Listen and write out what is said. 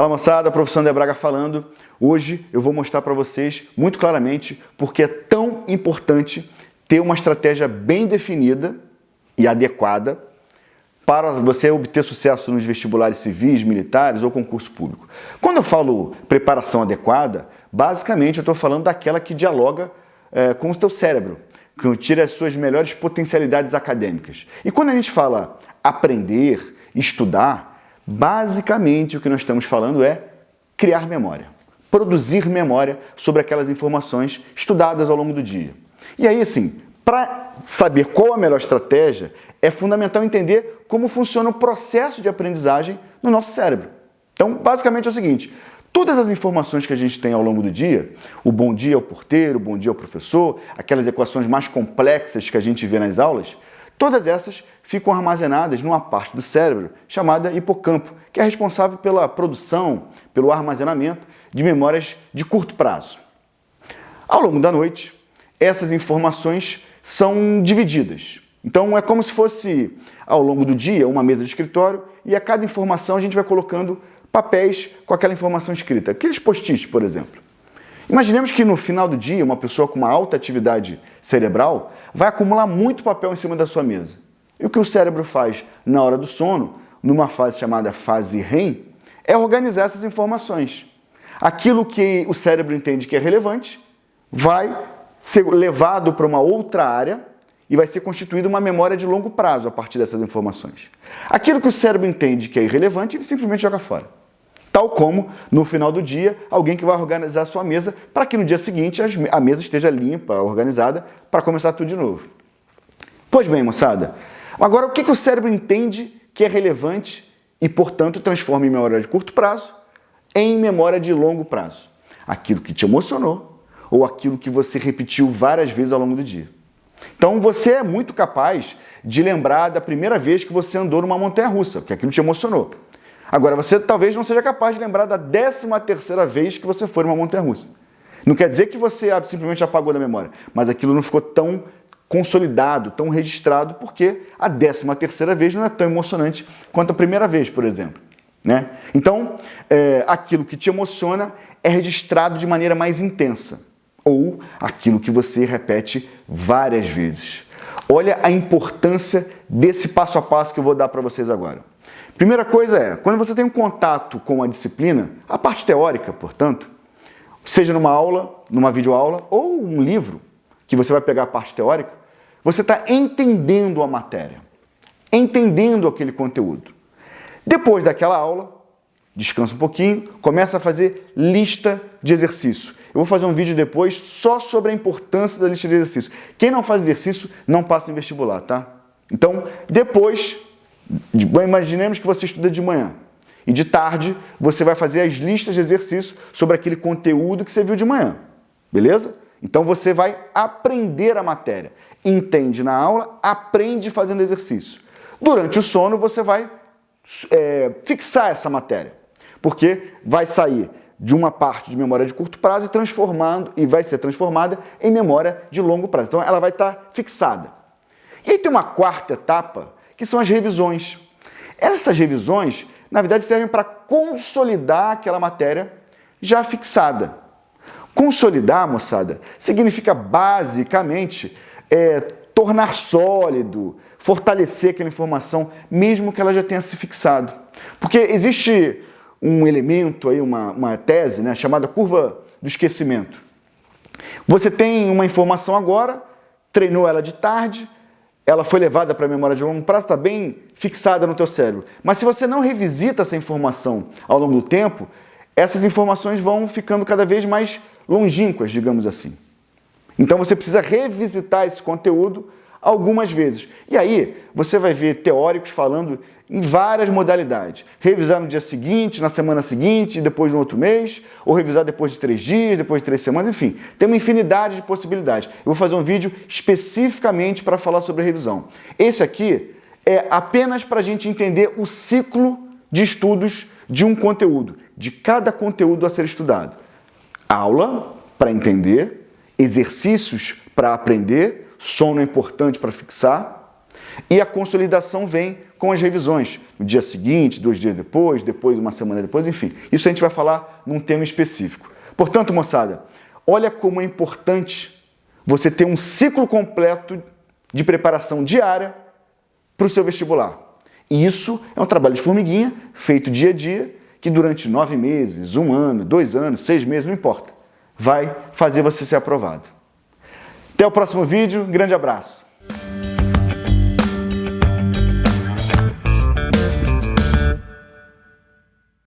Fala moçada, professor André Braga falando. Hoje eu vou mostrar para vocês muito claramente porque é tão importante ter uma estratégia bem definida e adequada para você obter sucesso nos vestibulares civis, militares ou concurso público. Quando eu falo preparação adequada, basicamente eu estou falando daquela que dialoga com o teu cérebro, que tira as suas melhores potencialidades acadêmicas. E quando a gente fala aprender, estudar, basicamente o que nós estamos falando é criar memória, produzir memória sobre aquelas informações estudadas ao longo do dia. E aí, assim, para saber qual a melhor estratégia, é fundamental entender como funciona o processo de aprendizagem no nosso cérebro. Então, basicamente é o seguinte: todas as informações que a gente tem ao longo do dia, o bom dia ao porteiro, o bom dia ao professor, aquelas equações mais complexas que a gente vê nas aulas, todas essas ficam armazenadas numa parte do cérebro chamada hipocampo, que é responsável pela produção, pelo armazenamento de memórias de curto prazo. Ao longo da noite, essas informações são divididas. Então é como se fosse, ao longo do dia, uma mesa de escritório e a cada informação a gente vai colocando papéis com aquela informação escrita. Aqueles post-its, por exemplo. Imaginemos que no final do dia, uma pessoa com uma alta atividade cerebral vai acumular muito papel em cima da sua mesa. E o que o cérebro faz na hora do sono, numa fase chamada fase REM, é organizar essas informações. Aquilo que o cérebro entende que é relevante vai ser levado para uma outra área e vai ser constituída uma memória de longo prazo a partir dessas informações. Aquilo que o cérebro entende que é irrelevante, ele simplesmente joga fora. Tal como, no final do dia, alguém que vai organizar a sua mesa para que no dia seguinte a mesa esteja limpa, organizada, para começar tudo de novo. Pois bem, moçada, agora o que o cérebro entende que é relevante e, portanto, transforma em memória de curto prazo em memória de longo prazo? Aquilo que te emocionou ou aquilo que você repetiu várias vezes ao longo do dia. Então você é muito capaz de lembrar da primeira vez que você andou numa montanha-russa, porque aquilo te emocionou. Agora, você talvez não seja capaz de lembrar da 13ª vez que você foi numa montanha-russa. Não quer dizer que você simplesmente apagou da memória, mas aquilo não ficou tão consolidado, tão registrado, porque a 13ª vez não é tão emocionante quanto a primeira vez, por exemplo. Né? Então, aquilo que te emociona é registrado de maneira mais intensa, ou aquilo que você repete várias vezes. Olha a importância desse passo a passo que eu vou dar para vocês agora. Primeira coisa é, quando você tem um contato com a disciplina, a parte teórica, portanto, seja numa aula, numa videoaula ou um livro, que você vai pegar a parte teórica, você está entendendo a matéria, entendendo aquele conteúdo. Depois daquela aula, descansa um pouquinho, começa a fazer lista de exercício. Eu vou fazer um vídeo depois só sobre a importância da lista de exercício. Quem não faz exercício não passa em vestibular, tá? Então, depois, imaginemos que você estuda de manhã e de tarde você vai fazer as listas de exercício sobre aquele conteúdo que você viu de manhã, beleza? Então você vai aprender a matéria. Entende na aula, aprende fazendo exercício. Durante o sono você vai fixar essa matéria, porque vai sair de uma parte de memória de curto prazo e vai ser transformada em memória de longo prazo. Então ela vai estar fixada. E aí tem uma quarta etapa, que são as revisões. Essas revisões, na verdade, servem para consolidar aquela matéria já fixada. Consolidar, moçada, significa basicamente tornar sólido, fortalecer aquela informação, mesmo que ela já tenha se fixado. Porque existe um elemento, aí, uma tese, né, chamada curva do esquecimento. Você tem uma informação agora, treinou ela de tarde, ela foi levada para a memória de longo prazo, está bem fixada no teu cérebro. Mas se você não revisita essa informação ao longo do tempo, essas informações vão ficando cada vez mais longínquas, digamos assim. Então você precisa revisitar esse conteúdo algumas vezes. E aí você vai ver teóricos falando em várias modalidades. Revisar no dia seguinte, na semana seguinte, depois no outro mês, ou revisar depois de 3 dias, depois de 3 semanas, enfim. Tem uma infinidade de possibilidades. Eu vou fazer um vídeo especificamente para falar sobre a revisão. Esse aqui é apenas para a gente entender o ciclo de estudos de um conteúdo, de cada conteúdo a ser estudado. Aula para entender, exercícios para aprender, sono é importante para fixar, e a consolidação vem com as revisões. No dia seguinte, 2 dias depois uma semana depois, enfim. Isso a gente vai falar num tema específico. Portanto, moçada, olha como é importante você ter um ciclo completo de preparação diária para o seu vestibular. E isso é um trabalho de formiguinha, feito dia a dia, que durante 9 meses, 1 ano, 2 anos, 6 meses, não importa, vai fazer você ser aprovado. Até o próximo vídeo, grande abraço!